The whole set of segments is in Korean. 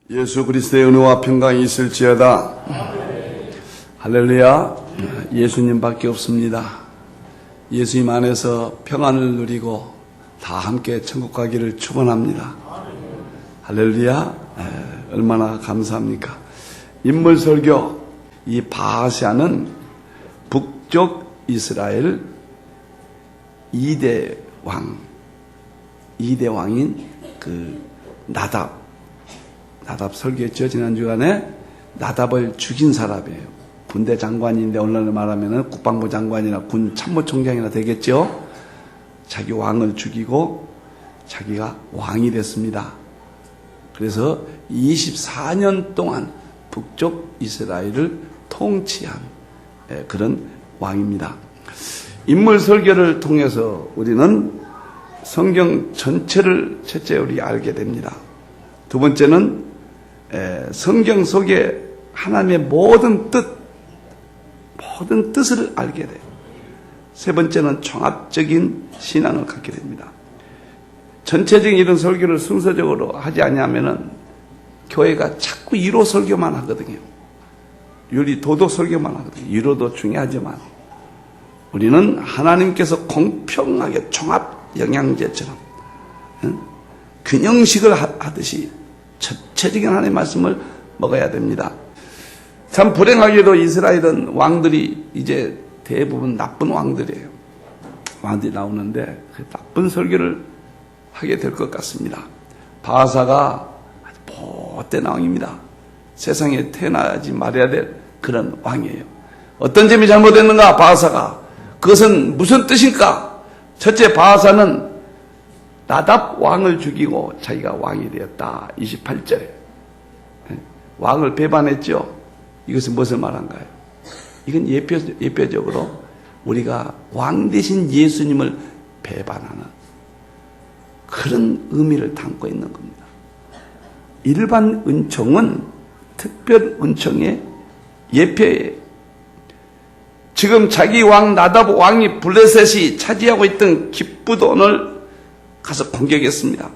예수 그리스도의 은혜와 평강이 있을지어다. 할렐루야. 예수님밖에 없습니다. 예수님 안에서 평안을 누리고 다 함께 천국 가기를 축원합니다. 할렐루야. 얼마나 감사합니까? 인물설교. 이 바하샤는 북쪽 이스라엘 2대 왕인 나답 설교했죠. 지난 주간에 나답을 죽인 사람이에요. 군대 장관인데 오늘날 말하면 국방부 장관이나 군 참모총장이나 되겠죠. 자기 왕을 죽이고 자기가 왕이 됐습니다. 그래서 24년 동안 북쪽 이스라엘을 통치한 그런 왕입니다. 인물 설교를 통해서 우리는 성경 전체를 첫째 우리 알게 됩니다. 두 번째는 성경 속에 하나님의 모든 뜻을 알게 돼요. 세 번째는 종합적인 신앙을 갖게 됩니다. 전체적인 이런 설교를 순서적으로 하지 않으면은 교회가 자꾸 유로 설교만 하거든요. 도덕 설교만 하거든요. 유로도 중요하지만 우리는 하나님께서 공평하게 종합 영양제처럼 균형식을 하듯이 전체적인 하나님의 말씀을 먹어야 됩니다. 참 불행하게도 이스라엘은 왕들이 이제 대부분 나쁜 왕들이에요. 왕들이 나오는데 그 나쁜 설교를 하게 될 것 같습니다. 바하사가 아주 못된 왕입니다. 세상에 태어나지 말아야 될 그런 왕이에요. 어떤 점이 잘못됐는가? 바하사가. 그것은 무슨 뜻일까? 첫째, 바하사는 나답 왕을 죽이고 자기가 왕이 되었다. 28절에 왕을 배반했죠. 이것은 무엇을 말한가요? 이건 예표적으로 우리가 왕 대신 예수님을 배반하는 그런 의미를 담고 있는 겁니다. 일반 은총은 특별 은총의 예표예요. 지금 자기 왕 나답 왕이 블레셋이 차지하고 있던 기브온을 가서 공격했습니다.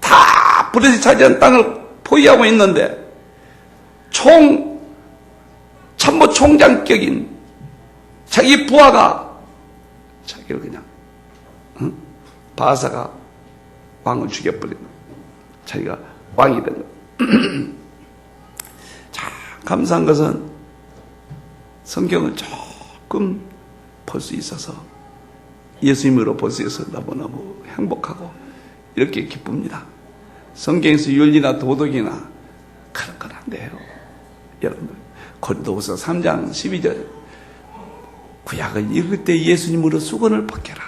다 블레셋이 차지한 땅을 포위하고 있는데 참모총장격인 자기 부하가 자기를 그냥 바하사가 왕을 죽여버린 거예요. 자기가 왕이 된 거예요. 자, 감사한 것은 성경을 조금 볼 수 있어서 예수님으로 볼 수 있어서 너무너무 행복하고 이렇게 기쁩니다. 성경에서 윤리나 도덕이나 그런 건 안 돼요. 여러분들 고린도후서 3장 12절 구약을 읽을 때 예수님으로 수건을 벗겨라.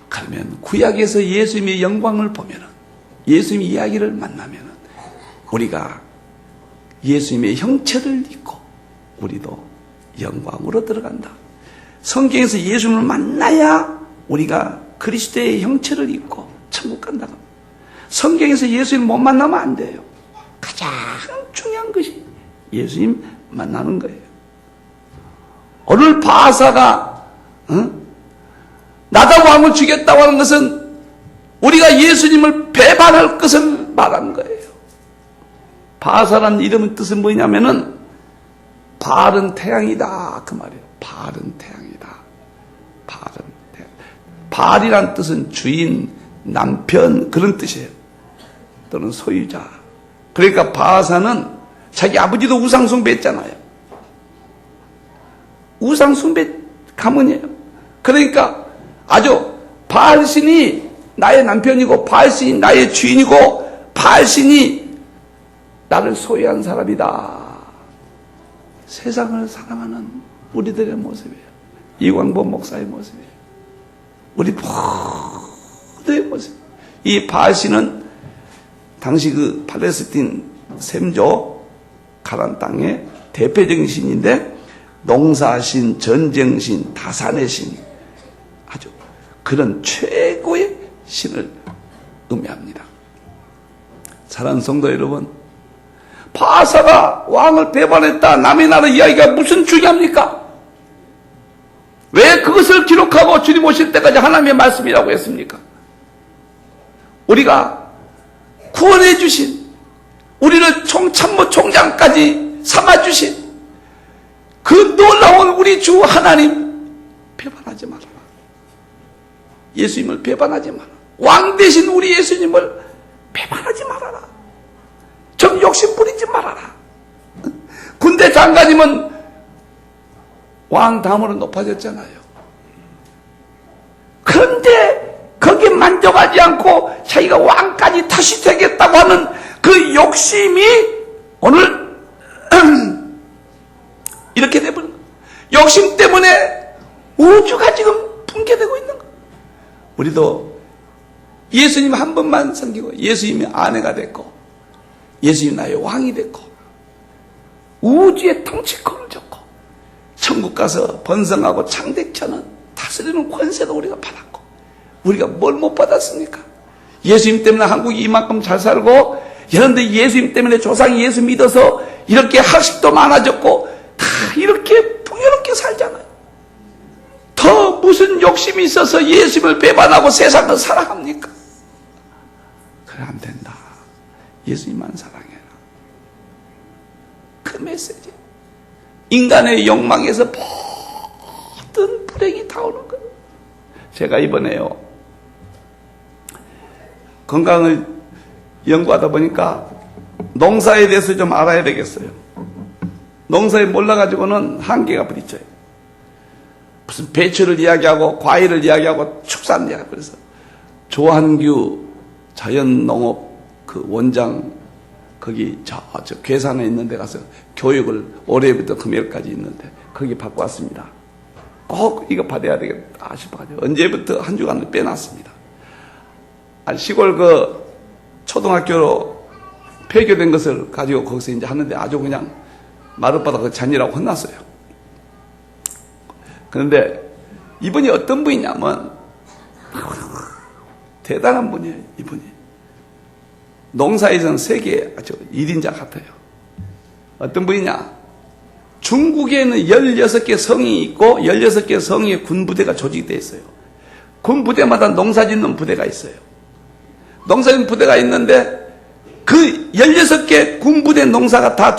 그러면 구약에서 예수님의 영광을 보면은 예수님의 이야기를 만나면은 우리가 예수님의 형체를 입고 우리도 영광으로 들어간다. 성경에서 예수님을 만나야 우리가 그리스도의 형체를 입고 천국 간다. 성경에서 예수님 못 만나면 안 돼요. 가장 중요한 것이 예수님 만나는 거예요. 오늘 바하사가 나답 왕을 죽였다고 하는 것은 우리가 예수님을 배반할 것을 말하는 거예요. 바하사라는 이름의 뜻은 뭐냐면은 바알은 태양이다 그 말이에요. 바알은 태양이다. 바알은 태양. 바알이란 뜻은 주인, 남편 그런 뜻이에요. 또는 소유자. 그러니까 바하사는 자기 아버지도 우상 숭배했잖아요. 우상 숭배 가문이에요. 그러니까 아주 바알신이 나의 남편이고 바알신이 나의 주인이고 바알신이 나를 소유한 사람이다. 세상을 사랑하는 우리들의 모습이에요. 이광보 목사의 모습이에요. 우리 모두의 모습. 이 바알신은 당시 그 팔레스틴 셈조 가나안 땅의 대표적인 신인데 농사신, 전쟁신, 다산의 신 아주 그런 최고의 신을 의미합니다. 사랑하는 성도 여러분, 바하사가 왕을 배반했다 남의 나라 이야기가 무슨 중요합니까? 왜 그것을 기록하고 주님 오실 때까지 하나님의 말씀이라고 했습니까? 우리가 구원해 주신 우리를 참모총장까지 삼아주신 그 놀라운 우리 주 하나님 배반하지 말아라. 예수님을 배반하지 마라. 왕 대신 우리 예수님을 배반하지 말아라. 좀 욕심 부리지 말아라. 군대 장관님은 왕 다음으로 높아졌잖아요. 그런데 거기에 만족하지 않고 자기가 왕까지 다시 되겠다고 하는 그 욕심이 오늘 이렇게 돼버린 거예요. 욕심 때문에 우주가 지금 붕괴되고 있는 거예요. 우리도 예수님 한 번만 섬기고 예수님이 아내가 됐고 예수님 나의 왕이 됐고 우주의 통치권을 줬고 천국 가서 번성하고 창대처는 다스리는 권세도 우리가 받았고 우리가 뭘 못 받았습니까? 예수님 때문에 한국이 이만큼 잘 살고 여러분들 예수님 때문에 조상이 예수 믿어서 이렇게 학식도 많아졌고 다 이렇게 풍요롭게 살잖아요. 더 무슨 욕심이 있어서 예수님을 배반하고 세상을 사랑합니까? 그래 안 된다. 예수님만 사랑해라. 그 메시지. 인간의 욕망에서 모든 불행이 다 오는 거예요. 제가 이번에요 건강을 연구하다 보니까 농사에 대해서 좀 알아야 되겠어요. 농사에 몰라가지고는 한계가 부딪혀요. 무슨 배추를 이야기하고 과일을 이야기하고 축산을 이야기하고 그래서 조한규 자연농업 그 원장 거기 저 괴산에 있는 데 가서 교육을 올해부터 금요일까지 있는데 거기 받고 왔습니다. 꼭 이거 받아야 되겠다 싶어가지고 언제부터 한 주간을 빼놨습니다. 시골 그 초등학교로 폐교된 것을 가지고 거기서 이제 하는데 아주 그냥 마룻바닥 그 잔이라고 혼났어요. 그런데 이분이 어떤 분이냐면 대단한 분이에요. 이분이 농사에서는 세계 아주 1인자 같아요. 어떤 분이냐? 중국에는 16개 성이 있고 16개 성의 군부대가 조직되어 있어요. 군부대마다 농사짓는 부대가 있어요. 농사짓는 부대가 있는데 그 16개 군부대 농사가 다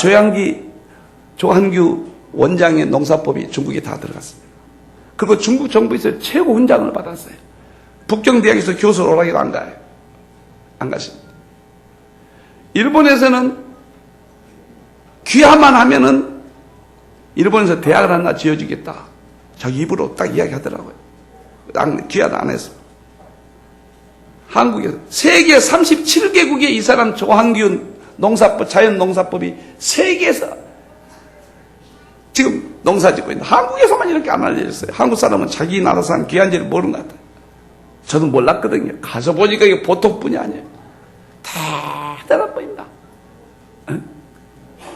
조한규 원장의 농사법이 중국에 다 들어갔습니다. 그리고 중국 정부에서 최고 훈장을 받았어요. 북경대학에서 교수로 오라기도 안 가요. 안 가십니다. 일본에서는 귀화만 하면은 일본에서 대학을 하나 지어주겠다. 자기 입으로 딱 이야기하더라고요. 귀화도 안 했습니다. 한국에서 세계 37개국에 이 사람 조한규 농사법, 자연농사법이 세계에서 지금 농사짓고 있는데 한국에서만 이렇게 안 알려졌어요. 한국 사람은 자기 나라 사람 귀한지를 모르는 것 같아요. 저도 몰랐거든요. 가서 보니까 이게 보통 분이 아니에요. 대단한 분입니다.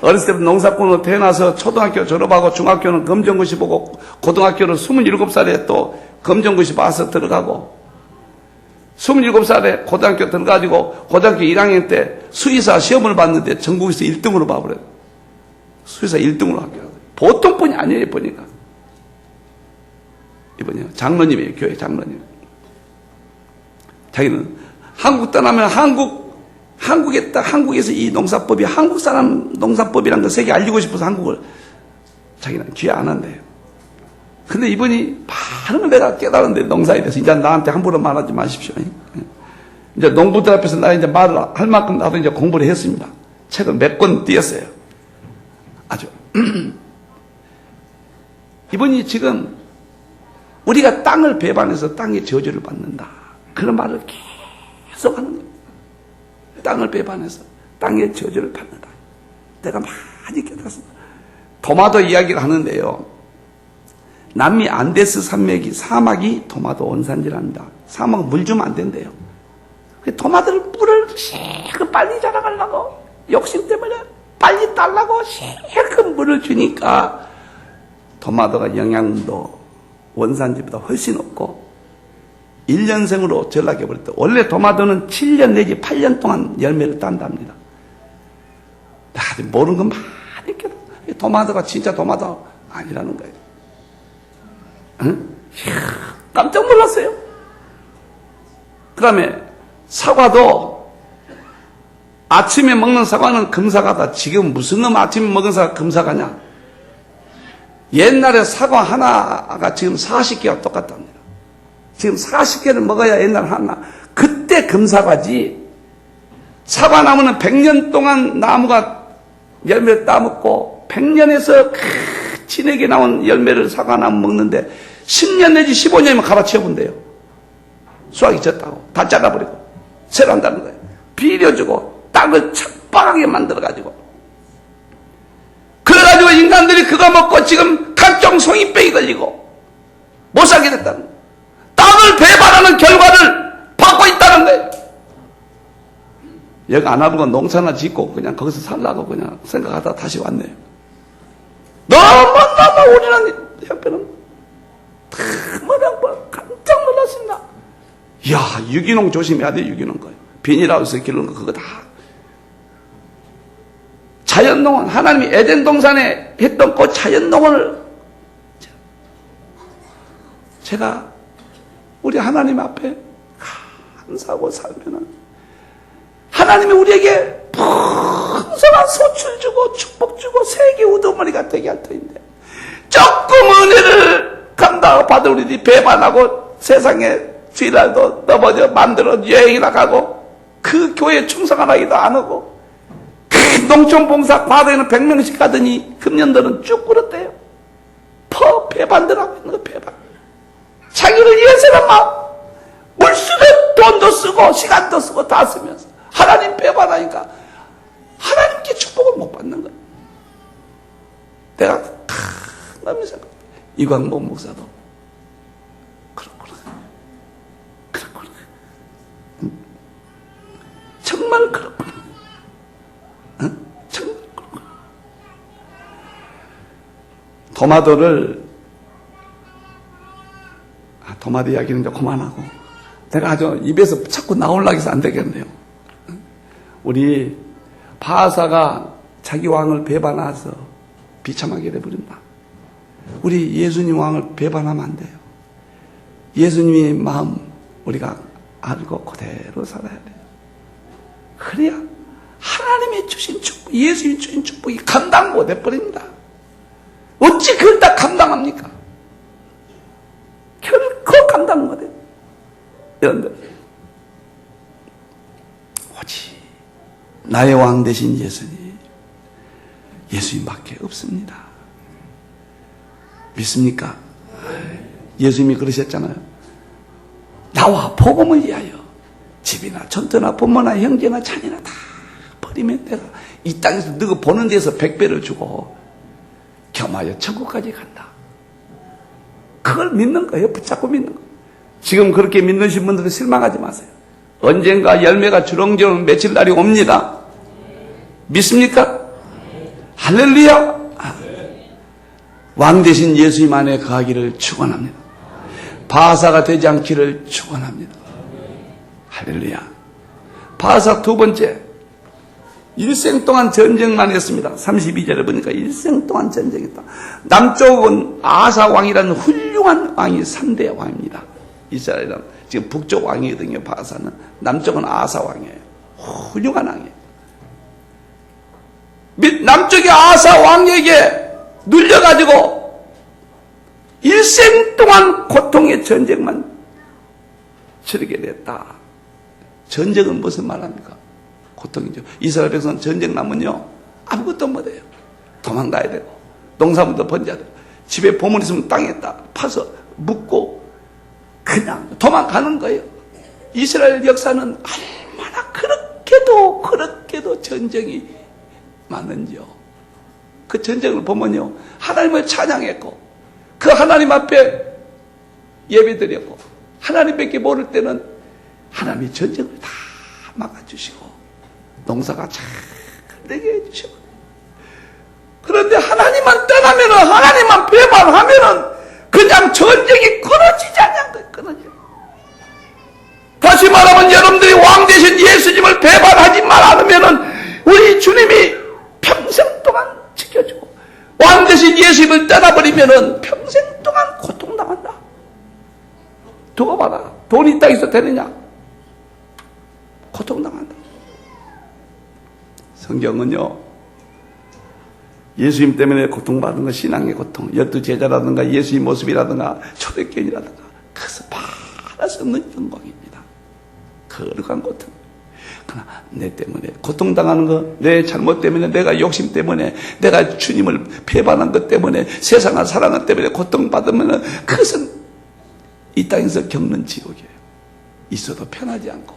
어렸을 때부터 농사꾼으로 태어나서 초등학교 졸업하고 중학교는 검정고시 보고 고등학교는 27살에 또 검정고시 봐서 들어가고 27살에 고등학교 들어가지고 고등학교 1학년 때 수의사 시험을 봤는데 전국에서 1등으로 봐버려요. 수의사 1등으로 합격하고 보통 분이 아니에요. 보니까 이번에 장로님이에요. 교회 장로님. 자기는 한국 떠나면 한국에서 이 농사법이 한국 사람 농사법이라는 걸 세계 알리고 싶어서 한국을 자기는 귀화 안 한대요. 근데 이분이 바로 내가 깨달았는데 농사에 대해서 이제 나한테 함부로 말하지 마십시오. 이제 농부들 앞에서 나 이제 말을 할 만큼 나도 이제 공부를 했습니다. 책을 몇 권 띄었어요. 아주. 이분이 지금 우리가 땅을 배반해서 땅의 저주를 받는다. 그런 말을 계속 하는 거예요. 땅을 배반해서 땅의 저주를 받는다. 내가 많이 깨달았습니다. 도마도 이야기를 하는데요. 남미 안데스 산맥이 사막이 도마도 원산지랍니다. 사막은 물 주면 안 된대요. 도마들 물을 실컷 빨리 자라가려고 욕심 때문에 빨리 달라고 실컷 물을 주니까 도마도가 영양도 원산지보다 훨씬 높고 1년생으로 전락해버렸다. 원래 도마도는 7년 내지 8년 동안 열매를 딴답니다. 나도 모르는 건 많이 깨달아. 도마도가 진짜 도마도 아니라는 거예요. 응? 깜짝 놀랐어요. 그 다음에 사과도 아침에 먹는 사과는 금사과다. 지금 무슨 놈 아침에 먹은 사과 금사과냐? 옛날에 사과 하나가 지금 40개가 똑같답니다. 지금 40개를 먹어야 옛날 하나. 그때 금사과지. 사과나무는 100년 동안 나무가 열매를 따먹고 100년에서 진하게 나온 열매를 사과나무 먹는데 10년 내지 15년이면 갈아치워본대요. 수확이 졌다고. 다 잘라버리고 새로 한다는 거예요. 비벼주고 땅을 척박하게 만들어가지고, 그래가지고 인간들이 그거 먹고 지금 각종 성인병이 걸리고 못 살게 됐다는 거예요. 땅을 배반하는 결과를 받고 있다는 거예요. 여기 안 하고 농사나 짓고 그냥 거기서 살라고 그냥 생각하다 다시 왔네요. 너무너무 우리는 옆에는 깜짝 놀랐습니다. 이야, 유기농 조심해야 돼. 유기농 거예요. 비닐하우스 기르는 거 그거 다. 자연농원, 하나님이 에덴 동산에 했던 그 자연농원을 제가 우리 하나님 앞에 감사하고 살면은 하나님이 우리에게 풍성한 소출 주고 축복 주고 세계 우두머리가 되게 할 터인데, 조금 은혜를 감당하고 받은 우리들이 배반하고 세상에 주일날도 넘어져 만들어 여행이나 가고 그 교회에 충성 안 하기도 안 하고 그 농촌봉사 과도에는 100명씩 가더니 금년들은 쭉 꿇었대요. 배반들 하고 있는 거. 배반. 자기를 위해서는 막 물수는 돈도 쓰고 시간도 쓰고 다 쓰면서 하나님 배반하니까 하나님께 축복을 못 받는 거야. 내가 너무 생각해. 이광복 목사도 그렇구나. 정말 그렇구나. 응? 정말 그렇구나. 도마도 이야기는 이제 그만하고, 내가 아주 입에서 자꾸 나오려고 해서 안 되겠네요. 우리 바하사가 자기 왕을 배반해서 비참하게 돼버린다. 우리 예수님 왕을 배반하면 안 돼요. 예수님의 마음 우리가 알고 그대로 살아야 돼요. 그래야 하나님이 주신 축복, 예수님이 주신 축복이 감당 못 해버립니다. 어찌 그걸 다 감당합니까? 결코 감당 못 해요. 여러분들, 오직 나의 왕 되신 예수님밖에 없습니다. 믿습니까? 예수님이 그러셨잖아요. 나와 복음을 위하여 집이나 전터나 부모나 형제나 자녀나 다 버리면 내가 이 땅에서 너가 보는 데서 100배를 주고 겸하여 천국까지 간다. 그걸 믿는 거예요. 붙잡고 믿는 거예요. 지금 그렇게 믿으신 분들은 실망하지 마세요. 언젠가 열매가 주렁주렁 맺힐 날이 옵니다. 믿습니까? 할렐루야. 왕 되신 예수님 안에 거하기를 축원합니다. 바하사가 되지 않기를 축원합니다. 할렐루야. 바하사 두 번째, 일생 동안 전쟁만 했습니다. 32절에 보니까 일생 동안 전쟁했다. 남쪽은 아사 왕이라는 훌륭한 왕이 3대 왕입니다. 이스라엘은 지금 북쪽 왕이거든요. 바하사는. 남쪽은 아사 왕이에요. 훌륭한 왕이에요. 남쪽의 아사 왕에게 눌려가지고 일생 동안 고통의 전쟁만 치르게 됐다. 전쟁은 무슨 말합니까? 고통이죠. 이스라엘 백성은 전쟁 나면요 아무것도 못해요. 도망가야 되고 농사물도 번져야 되고 집에 보물 있으면 땅에 파서 묻고 그냥 도망가는 거예요. 이스라엘 역사는 얼마나 그렇게도 전쟁이 많은지요. 그 전쟁을 보면요 하나님을 찬양했고 그 하나님 앞에 예배드렸고 하나님밖에 모를 때는 하나님이 전쟁을 다 막아주시고 농사가 잘 되게 해주시고, 그런데 하나님만 떠나면은 하나님만 배반하면은 그냥 전쟁이 끊어지지 않는 거예요. 끊어져. 다시 말하면 여러분들이 왕 되신 예수님을 배반하지 말아면은 우리 주님이 평생 동안 지켜주고, 왕 되신 예수님을 떠나버리면은 평생 동안 고통당한다. 두고 봐라. 돈이 이 땅에서 되느냐? 고통당한다. 성경은요, 예수님 때문에 고통받은 건 신앙의 고통, 12제자라든가 예수의 모습이라든가 초대교회라든가 그것은 말할 수 없는 영광입니다. 거룩한 고통. 그러나 내 때문에 고통당하는 것, 내 잘못 때문에, 내가 욕심 때문에, 내가 주님을 배반한 것 때문에, 세상을 사랑한 것 때문에 고통받으면 그것은 이 땅에서 겪는 지옥이에요. 있어도 편하지 않고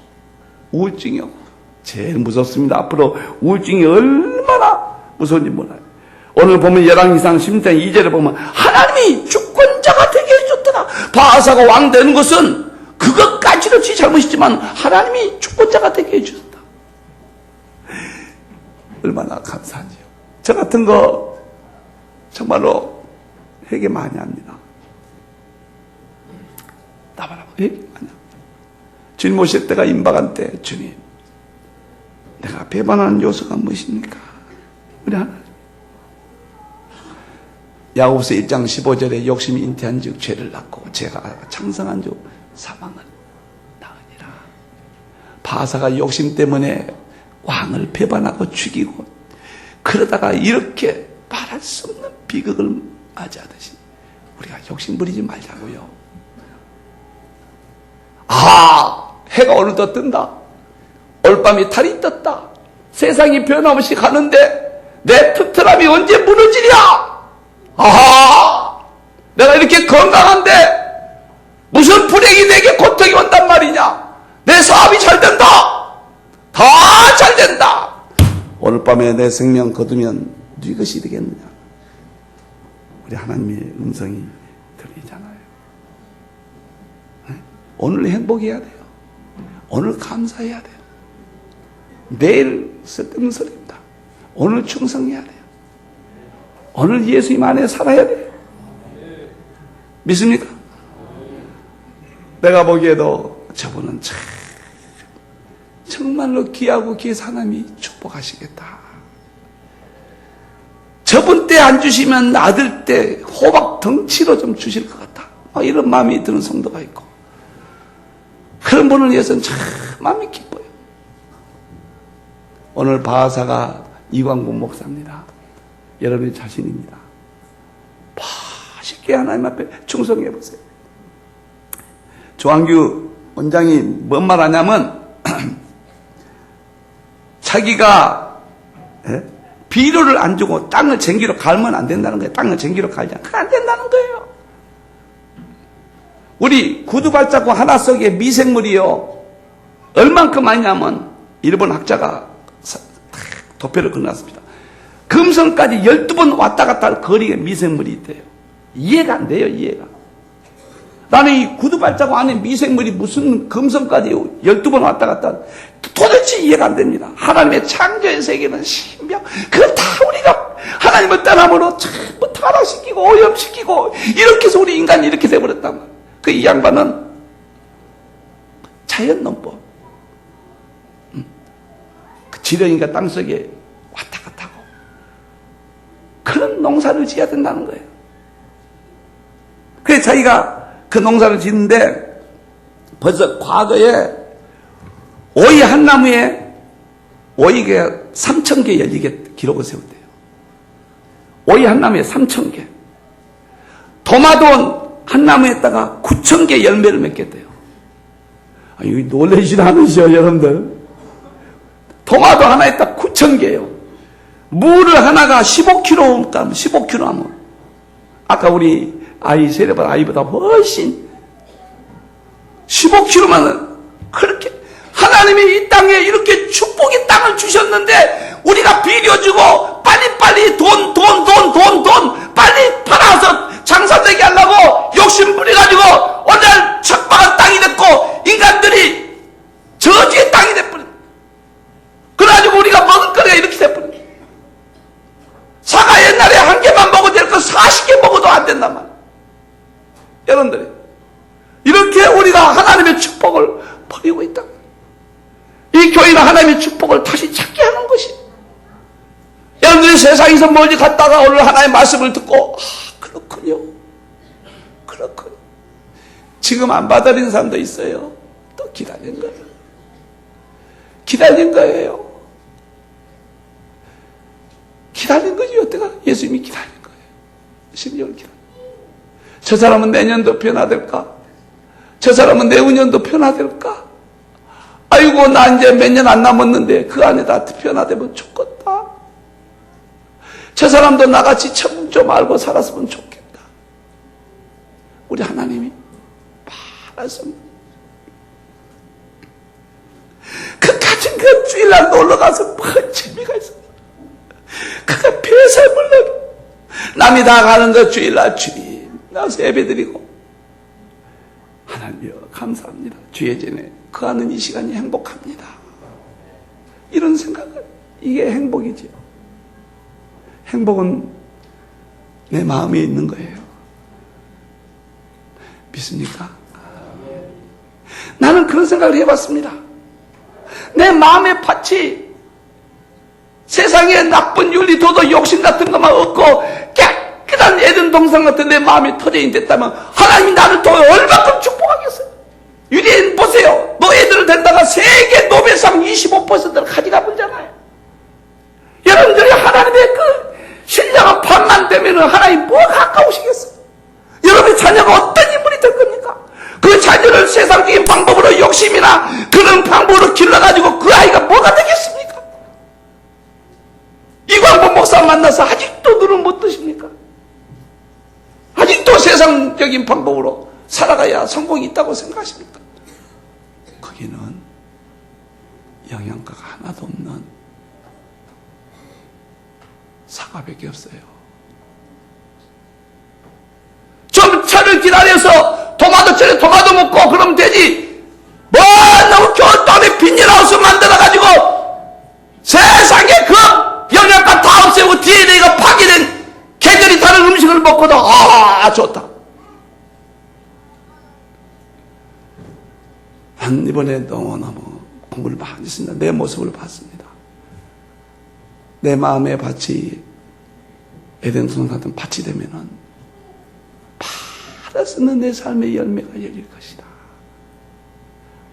우울증이 오고 제일 무섭습니다. 앞으로 우울증이 얼마나 무서운지 몰라요. 오늘 보면 열왕기상 16장 2절에 보면 하나님이 주권자가 되게 해줬더라. 바하사가 왕 되는 것은 그것까지도 지 잘못이지만 하나님이 주권자가 되게 해주셨다. 얼마나 감사한지요. 저 같은 거 정말로 회개 많이 합니다. 나봐라, 회개 많이 합니다. 주님 오실 때가 임박한 때, 주님, 내가 배반하는 요소가 무엇입니까? 우리 하나님. 야고보서 1장 15절에 욕심이 잉태한 즉 죄를 낳고 죄가 창성한 즉 사망을 낳으니라. 바하사가 욕심 때문에 왕을 배반하고 죽이고 그러다가 이렇게 말할 수 없는 비극을 맞이하듯이 우리가 욕심 부리지 말자고요. 해가 어느덧 뜬다. 올밤이 달이 떴다. 세상이 변함없이 가는데 내 튼튼함이 언제 무너지랴? 내가 이렇게 건강한데 무슨 불행이 내게 고통이 온단 말이냐? 내 사업이 잘 된다. 다 잘 된다. 오늘 밤에 내 생명 거두면 네 것이 되겠느냐? 우리 하나님의 음성이 들리잖아요. 오늘 행복해야 돼요. 오늘 감사해야 돼요. 내일 쓸데없는 소리입니다. 오늘 충성해야 돼요. 오늘 예수님 안에 살아야 돼요. 믿습니까? 내가 보기에도 저분은 정말로 귀하고 귀해서 하나님이 축복하시겠다. 저분 때 안 주시면 아들 때 호박 덩치로 좀 주실 것 같다. 이런 마음이 드는 성도가 있고, 그런 분을 위해서는 참 마음이 기뻐요. 오늘 바하사가 이광국 목사입니다. 여러분의 자신입니다. 쉽게 하나님 앞에 충성해 보세요. 조항규 원장이 뭔 말 하냐면 자기가 비료를 안 주고 땅을 쟁기로 갈면 안 된다는 거예요. 땅을 쟁기로 갈지 않으면 안 된다는 거예요. 우리 구두 발자국 하나 속에 미생물이요, 얼만큼 많냐면 일본 학자가 도표를 그려놨습니다. 금성까지 12번 왔다 갔다 할 거리에 미생물이 있대요. 이해가 안 돼요, 이해가. 나는 이 구두 발자국 안에 미생물이 무슨 금성까지 12번 왔다 갔다, 도대체 이해가 안 됩니다. 하나님의 창조의 세계는 신비하고, 그걸 다 우리가 하나님을 떠남으로 전부 타락시키고 오염시키고 이렇게 해서 우리 인간이 이렇게 돼버렸단 말이에요. 이 양반은 자연농법, 지렁이가 땅속에 왔다 갔다 하고 그런 농사를 지어야 된다는 거예요. 그래서 자기가 그 농사를 짓는데 벌써 과거에 오이 한 나무에 오이가 3,000개 열리게 기록을 세웠대요. 오이 한 나무에 3,000개. 도마돈 한 나무에다가 9,000개 열매를 맺겠대요. 이거 놀라시지 않으시죠, 여러분들? 도마도 하나에 딱 9,000개예요. 무를 하나가 15kg, 15kg 하면 아까 우리 아이 세례받은 아이보다 훨씬 15kg만은 그렇게 하나님이 이 땅에 이렇게 축복의 땅을 주셨는데 우리가 비려주고 빨리빨리 돈 빨리 팔아서 장사되게 하려고 욕심 부려가지고 오늘 척박한 땅이 됐고 인간들이 저주의 땅이 돼버린. 그래가지고 우리가 먹을 거리가 이렇게 돼버린. 사과 옛날에 한 개만 먹어도 될 거 40개 먹어도 안 된단 말이에요. 여러분들이 이렇게 우리가 하나님의 축복을 버리고 있다. 이 교회는 하나님의 축복을 다시 찾게 하는 것이. 여러분들이 세상에서 멀리 갔다가 오늘 하나님의 말씀을 듣고 그렇군요. 그렇군요. 지금 안 받아들인 사람도 있어요. 또 기다린 거예요. 기다린 거예요. 기다린 거지. 여태가 예수님이 기다린 거예요. 10년을 기다린 거예요. 저 사람은 내년도 변화될까? 저 사람은 내후년도 변화될까? 아이고, 나 이제 몇 년 안 남았는데 그 안에 다 변화되면 좋겠다. 저 사람도 나같이 참 좀 알고 살았으면 좋겠다. 우리 하나님이 말씀입니다. 그 가진 그 주일날 놀러가서 뭐 재미가 있어. 그가 배설물 넣고 남이 다 가는 거 주일날 주님 나와서 예배드리고 하나님이여 감사합니다. 주의 전에 그 하는 이 시간이 행복합니다. 이런 생각을, 이게 행복이지요. 행복은 내 마음에 있는 거예요. 믿습니까? 나는 그런 생각을 해봤습니다. 내 마음의 밭이 세상에 나쁜 윤리, 도덕, 욕심 같은 것만 없고 깨끗한 에덴 동산 같은 내 마음이 터전이 됐다면 하나님이 나를 더 얼마큼 축복하겠어요. 유대인 보세요. 너 애들을 데려다가 세계 노벨상 25%를 가져가 보잖아요. 여러분들이 하나님의 그 신령한 판만 되면 하나님 뭐가 가까우시겠어요? 여러분의 자녀가 어떤 인물이 될 겁니까? 그 자녀를 세상적인 방법으로 욕심이나 그런 방법으로 길러가지고 그 아이가 뭐가 되겠습니까? 이광범 목사 만나서 아직도 눈을 못 뜨십니까? 아직도 세상적인 방법으로 살아가야 성공이 있다고 생각하십니까? 거기는 영양가가 하나도 없는 사과밖에 없어요. 좀 차를 기다려서 토마토철에 토마토 먹고 그러면 되지. 뭐 너무 교통에 빈혈하우스 만들어가지고 세상에 그 영양가 다 없애고 뒤에 내가 파괴된 계절이 다른 음식을 먹고도 좋다. 난 이번에 너무너무 공부를 많이 했습니다. 내 모습을 봤습니다. 내 마음의 밭이 에덴 동산 같은 밭이 되면은 팔아서는 내 삶의 열매가 열릴 것이다.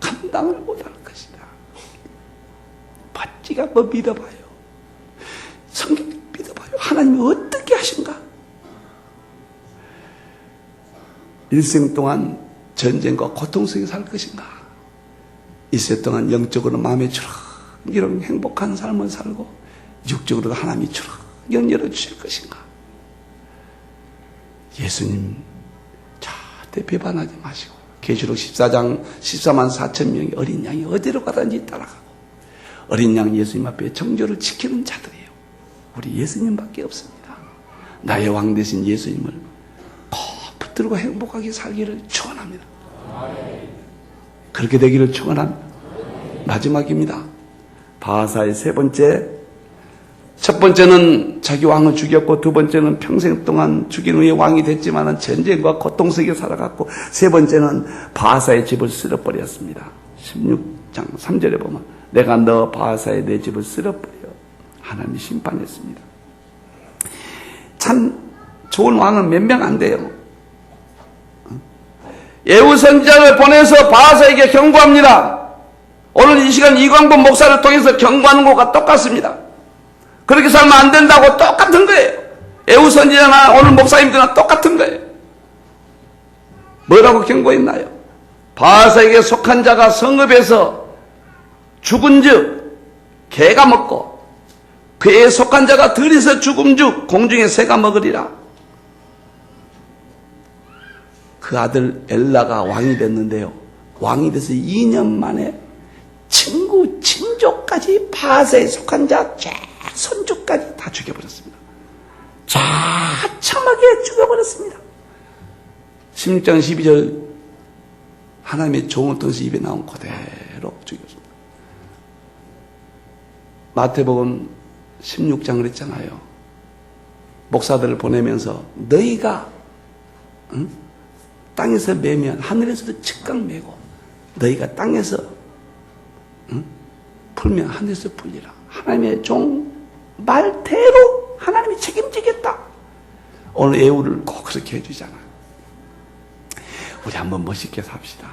감당을 못할 것이다. 밭지가 뭐 믿어봐요. 성경 믿어봐요. 하나님이 어떻게 하신가? 일생 동안 전쟁과 고통 속에 살 것인가? 일생 동안 영적으로 마음에 주렁이런 행복한 삶을 살고 육적으로도 하나님이 주렁 열어주실 것인가? 예수님 절대 배반하지 마시고 계시록 14장 14만 4천 명의 어린 양이 어디로 가든지 따라가고 어린 양 예수님 앞에 정조를 지키는 자들이에요. 우리 예수님밖에 없습니다. 나의 왕 되신 예수님을 꼭 붙들고 행복하게 살기를 축원합니다. 그렇게 되기를 축원합니다. 마지막입니다. 바하사의 세 번째, 첫 번째는 자기 왕을 죽였고 두 번째는 평생 동안 죽인 후에 왕이 됐지만 전쟁과 고통 속에 살아갔고 세 번째는 바하사의 집을 쓸어버렸습니다. 16장 3절에 보면 내가 너 바하사의 내 집을 쓸어버려 하나님이 심판했습니다. 참 좋은 왕은 몇 명 안 돼요. 예후 선지자를 보내서 바하사에게 경고합니다. 오늘 이 시간 이광범 목사를 통해서 경고하는 것과 똑같습니다. 그렇게 살면 안 된다고 똑같은 거예요. 예후 선지자나 오늘 목사님들이나 똑같은 거예요. 뭐라고 경고했나요? 바하사에게 속한 자가 성읍에서 죽은 즉 개가 먹고 그에 속한 자가 들에서 죽은 즉 공중에 새가 먹으리라. 그 아들 엘라가 왕이 됐는데요. 왕이 돼서 2년 만에 친구, 친족까지 바하사에 속한 자 손주까지 다 죽여버렸습니다. 자참하게 죽여버렸습니다. 16장 12절 하나님의 종을 통해서 입에 나온 그대로 죽였습니다. 마태복음 16장을 했잖아요. 목사들을 보내면서 너희가 땅에서 매면 하늘에서도 즉각 매고 너희가 땅에서 풀면 하늘에서 풀리라. 하나님의 종 말대로 하나님이 책임지겠다. 오늘 예우를 꼭 그렇게 해주잖아요. 우리 한번 멋있게 삽시다.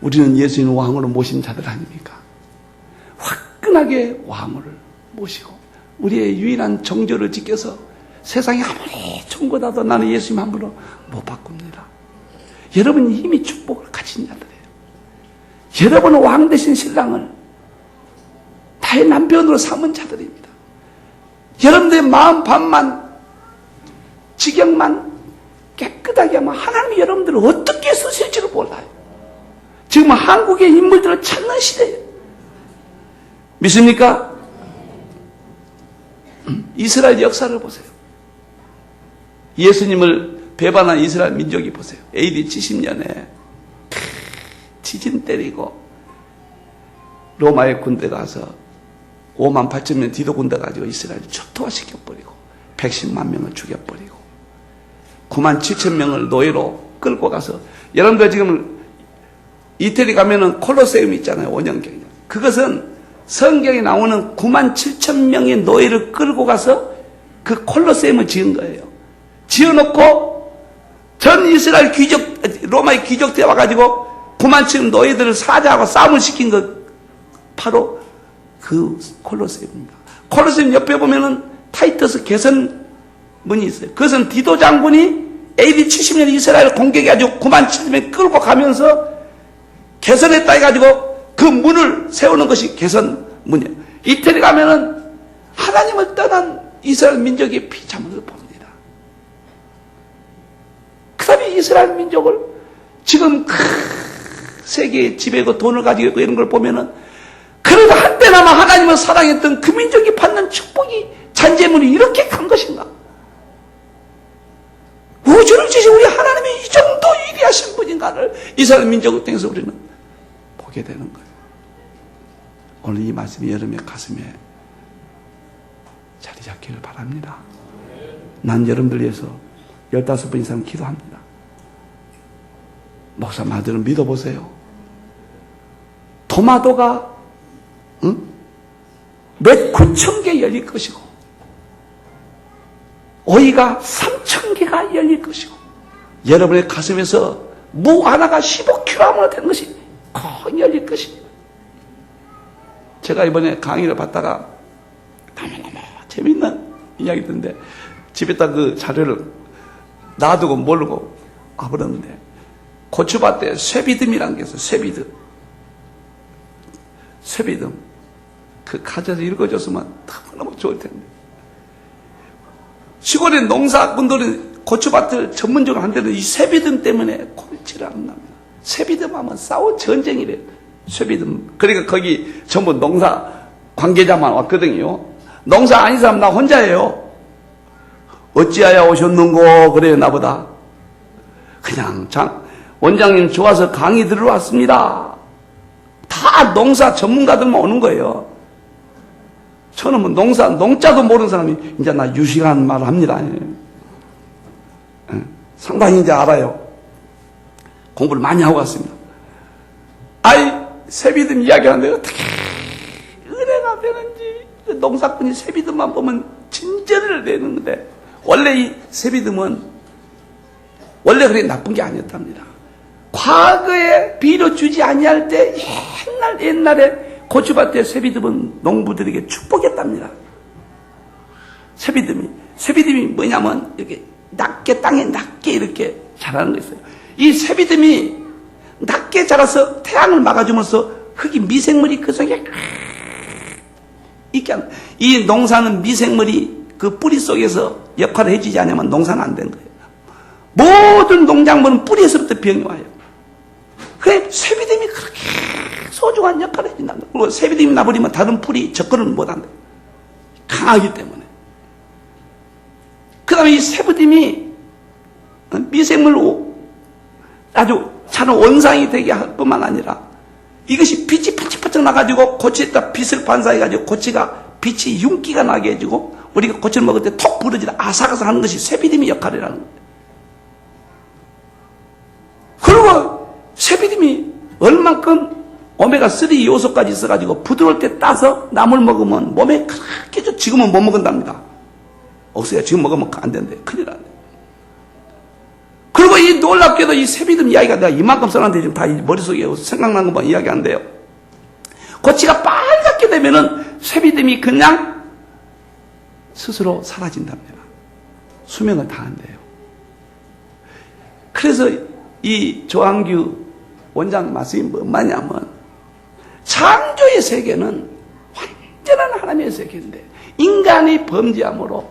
우리는 예수님 왕으로 모신 자들 아닙니까? 화끈하게 왕을 모시고 우리의 유일한 정조를 지켜서 세상이 아무리 총고다도 나는 예수님 한 분으로 못 바꿉니다. 여러분이 이미 축복을 가진 자들이에요. 여러분은 왕 되신 신랑을 나의 남편으로 삼은 자들입니다. 여러분들의 마음 반만 지경만 깨끗하게 하면 하나님이 여러분들을 어떻게 쓰실지를 몰라요. 지금 한국의 인물들을 찾는 시대예요. 믿습니까? 이스라엘 역사를 보세요. 예수님을 배반한 이스라엘 민족이 보세요. AD 70년에 지진 때리고 로마의 군대 가서 5만 8천 명 디도 군대 가지고 이스라엘을 초토화시켜버리고 110만 명을 죽여버리고 9만 7천 명을 노예로 끌고 가서, 여러분들 지금 이태리 가면은 콜로세움 있잖아요. 원형경이요. 그것은 성경에 나오는 9만 7천 명의 노예를 끌고 가서 그 콜로세움을 지은 거예요. 지어놓고 전 이스라엘 귀족, 로마의 귀족들이 와가지고 9만 7천 노예들을 사자하고 싸움을 시킨 것, 바로 그 콜로세움입니다. 콜로세움 옆에 보면은 타이터스 개선문이 있어요. 그것은 디도 장군이 AD 70년 이스라엘 공격해가지고 9만 7천 명 끌고 가면서 개선했다 해가지고 그 문을 세우는 것이 개선문이에요. 이태리 가면은 하나님을 떠난 이스라엘 민족의 피자문을 봅니다. 그 다음에 이스라엘 민족을 지금 세계의 지배고 돈을 가지고 있고 이런 걸 보면은, 그래도 한때나마 하나님을 사랑했던 그 민족이 받는 축복이, 잔재물이 이렇게 큰 것인가? 우주를 지신 우리 하나님이 이 정도 위대하신 분인가를 이스라엘 민족을 통해서 우리는 보게 되는 거예요. 오늘 이 말씀이 여러분의 가슴에 자리 잡기를 바랍니다. 난 여러분들 위해서 15번 이상 기도합니다. 목사 말들은 믿어보세요. 토마토가 몇 9,000개 열릴 것이고 오이가 3,000개가 열릴 것이고 여러분의 가슴에서 무 하나가 15kg나 되는 것이 꼭 열릴 것입니다. 제가 이번에 강의를 받다가 너무너무 재밌는 이야기던데 집에다 그 자료를 놔두고 모르고 와버렸는데, 고추밭에 쇠비듬이라는 게 있어요. 쇠비듬. 그 가져서 읽어줬으면 너무너무 좋을 텐데. 시골의 농사꾼들은 고추밭을 전문적으로 한다는 이 쇠비듬 때문에 골치를 않는답니다. 쇠비듬 하면 싸워 전쟁이래요. 쇠비듬. 그러니까 거기 전부 농사 관계자만 왔거든요. 농사 아닌 사람 나 혼자예요. 어찌하여 오셨는고 그래요. 나보다 그냥 원장님 좋아서 강의 들으러 왔습니다. 다 농사 전문가들만 오는 거예요. 저는 뭐 농자도 모르는 사람이 이제 나 유식한 말을 합니다. 상당히 이제 알아요. 공부를 많이 하고 왔습니다. 쇠비듬 이야기하는데 어떻게 은혜가 되는지. 농사꾼이 쇠비듬만 보면 진저리를 내는데, 원래 이 쇠비듬은 원래 그렇게 나쁜 게 아니었답니다. 과거에 비료 주지 아니할 때 옛날에 고추밭에 쇠비듬은 농부들에게 축복했답니다. 쇠비듬이 뭐냐면 이렇게 땅에 낮게 이렇게 자라는 거 있어요. 이 쇠비듬이 낮게 자라서 태양을 막아주면서 흙이 미생물이 그 속에 있게 하는, 이 농사는 미생물이 그 뿌리 속에서 역할을 해주지 않으면 농사는 안 되는 거예요. 모든 농작물은 뿌리에서부터 병이 와요. 그래 쇠비듬이 그렇게 소중한 역할을 해준다. 그리고 쇠비듬이 나버리면 다른 풀이 접근을 못한다. 강하기 때문에. 그 다음에 이 쇠비듬이 미생물로 아주 차는 원상이 되게 할 뿐만 아니라 이것이 빛이 반짝반짝 나가지고 고치에다 빛을 반사해가지고 고치가 빛이 윤기가 나게 해주고 우리가 고치를 먹을 때 톡 부러지다 아삭아삭 하는 것이 쇠비듬의 역할이라는 거예요. 그리고 쇠비듬이 얼만큼 오메가3 요소까지 있어가지고 부드러울 때 따서 나물 먹으면 몸에 그렇게 좋죠. 지금은 못 먹는답니다. 없어요. 지금 먹으면 안 된대. 큰일 나네. 그리고 이 놀랍게도 이 쇠비듬 이야기가 내가 이만큼 써놨는데 지금 다 머릿속에 생각난 것만 이야기하는데요. 고치가 빨갛게 되면은 쇠비듬이 그냥 스스로 사라진답니다. 수명을 다한대요. 그래서 이 조항규 원장 말씀이 뭐냐면 창조의 세계는 완전한 하나님의 세계인데 인간이 범죄함으로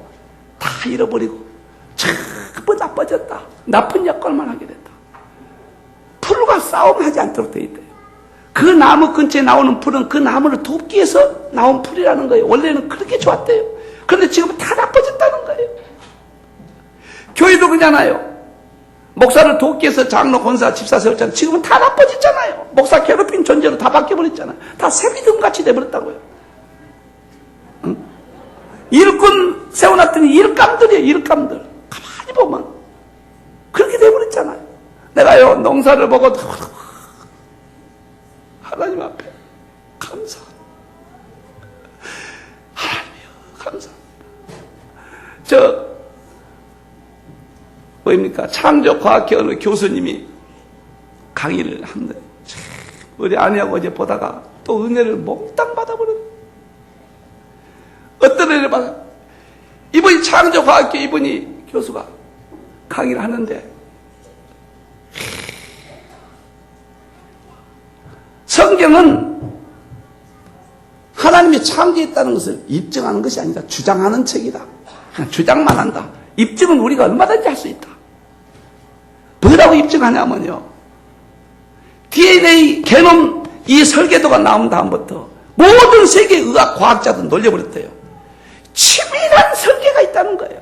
다 잃어버리고 전부 나빠졌다. 나쁜 역할만 하게 됐다. 풀과 싸움하지 않도록 되어 있대요. 그 나무 근처에 나오는 풀은 그 나무를 돕기 위해서 나온 풀이라는 거예요. 원래는 그렇게 좋았대요. 그런데 지금은 다 나빠졌다는 거예요. 교회도 그러잖아요. 목사를 돕기 위해서 장로, 권사, 집사 세웠잖아요. 지금은 다 나빠졌잖아요. 목사 괴롭힌 존재로 다 바뀌어버렸잖아요. 다 새비듬같이 돼버렸다고요. 응? 일꾼 세워놨더니 일감들이에요. 일감들. 가만히 보면 그렇게 돼버렸잖아요. 내가요 농사를 보고 하나님 앞에 감사합니다. 하나님이요 감사합니다. 뭐입니까? 창조과학회 어느 교수님이 강의를 합니다. 우리 아내하고 어제 보다가 또 은혜를 몽땅 받아버렸네. 어떤 은혜를 받아? 이분이 창조과학회 이분이 교수가 강의를 하는데 성경은 하나님이 창조했다는 것을 입증하는 것이 아니라 주장하는 책이다. 그냥 주장만 한다. 입증은 우리가 얼마든지 할 수 있다. 뭐라고 입증하냐면요. DNA, 게놈 이 설계도가 나온 다음부터 모든 세계 의학 과학자들 놀려버렸대요. 치밀한 설계가 있다는 거예요.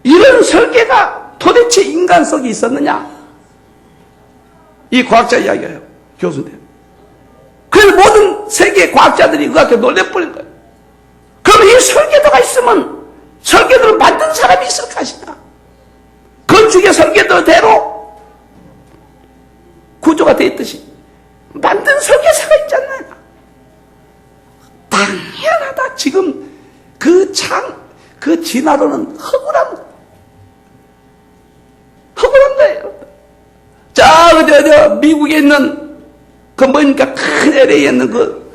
이런 설계가 도대체 인간 속에 있었느냐? 이 과학자 이야기예요. 교수님. 그래서 모든 세계 과학자들이 의학에 놀려버린 거예요. 그럼 이 설계도가 있으면 설계도를 만든 사람이 있을 것이냐? 건축의 설계도대로 구조가 되어 있듯이 만든 설계사가 있잖아요. 당연하다. 지금 그 진화론은 허구란 거예요. 자, 어디 미국에 있는 그 뭡니까? 큰 LA에 있는 그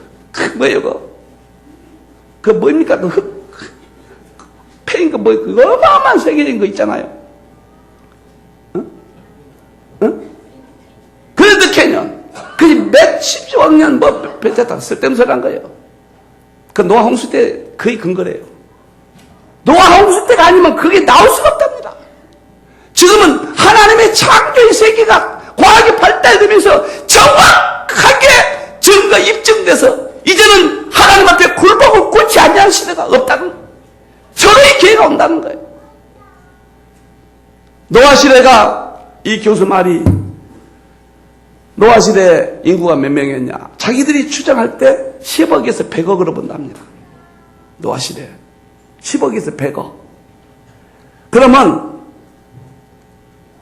뭡니까? 페인 그 어마어마한 세계적인 거 있잖아요. 응? 그랜드 캐년. 그게 몇십억 년 뱉었다. 쓸데없는 소리 한 거예요. 그 노아 홍수 때 거의 근거래요. 노아 홍수 때가 아니면 그게 나올 수가 없답니다. 지금은 하나님의 창조의 세계가 과학이 발달되면서 정확하게 증거 입증돼서 이제는 하나님 앞에 굴복을 꿇지 않는 시대가 없다는 거예요. 서로의 기회가 온다는 거예요. 노아 시대가 이 교수 말이 노아 시대 인구가 몇 명이었냐? 자기들이 추정할 때 10억에서 100억으로 본답니다. 노아 시대 10억에서 100억. 그러면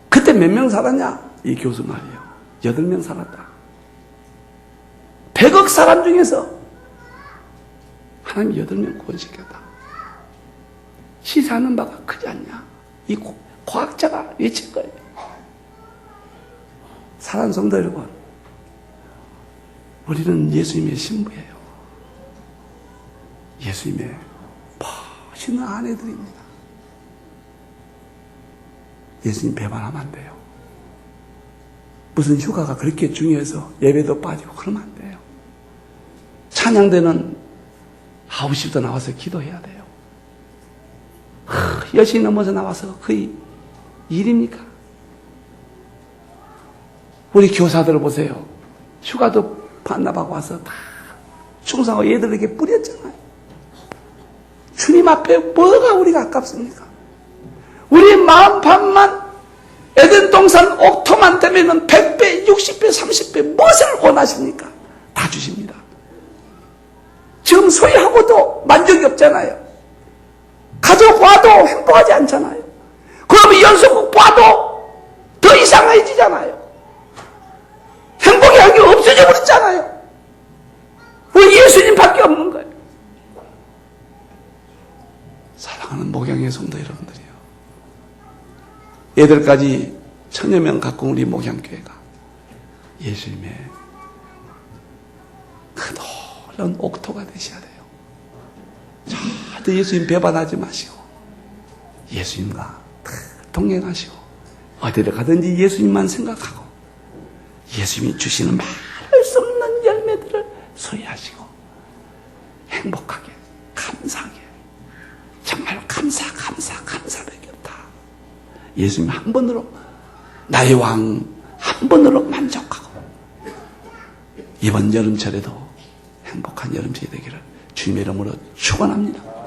그때 몇 명 살았냐? 이 교수 말이에요. 8명 살았다. 100억 사람 중에서 하나님 8명 구원시켰다. 시사하는 바가 크지 않냐? 이 과학자가 외친 거예요. 사랑하는 성도 여러분, 우리는 예수님의 신부예요. 예수님의 멋있는 아내들입니다. 예수님 배반하면 안 돼요. 무슨 휴가가 그렇게 중요해서 예배도 빠지고 그러면 안 돼요. 찬양대는 9시부터 나와서 기도해야 돼요. 10시 넘어서 나와서 거의 일입니까? 우리 교사들 보세요. 휴가도 반납하고 와서 다 충성하고 얘들에게 뿌렸잖아요. 주님 앞에 뭐가 우리가 아깝습니까? 우리 마음 반만 에덴 동산 옥토만 되면은 100배, 60배, 30배 무엇을 원하십니까? 다 주십니다. 지금 소유하고도 만족이 없잖아요. 가족 봐도 행복하지 않잖아요. 그러면 연속국 봐도 더 이상해지잖아요. 행복이 한 게 없어져 버렸잖아요. 왜 예수님밖에 없는 거예요? 사랑하는 목양의 성도 여러분들이요. 얘들까지 1000여 명 갖고 우리 목양교회가 예수님의 큰 옥토가 되셔야 돼요. 절대 예수님 배반하지 마시고 예수님과 동행하시고 어디를 가든지 예수님만 생각하고 예수님이 주시는 말할 수 없는 열매들을 소유하시고 행복하게 감사하게 정말 감사밖에 없다. 예수님 한 번으로 나의 왕 한 번으로 만족하고 이번 여름철에도 행복한 여름철이 되기를 주님의 이름으로 축원합니다.